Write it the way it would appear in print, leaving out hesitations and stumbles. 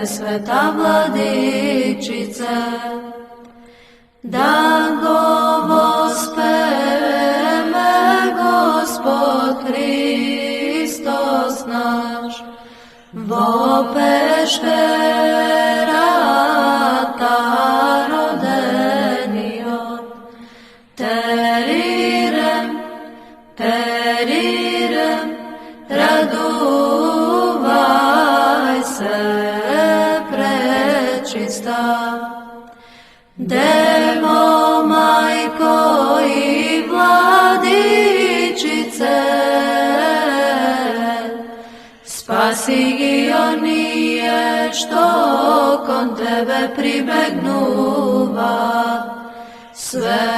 sveta Vladičice, da govospeme Gospod Hristos naš, vo pešterata rodenio, terirem, raduvaj se, prečista, Devo, Majko i Vladičice, spasi gi onije što kon tebe pribegnuva, sve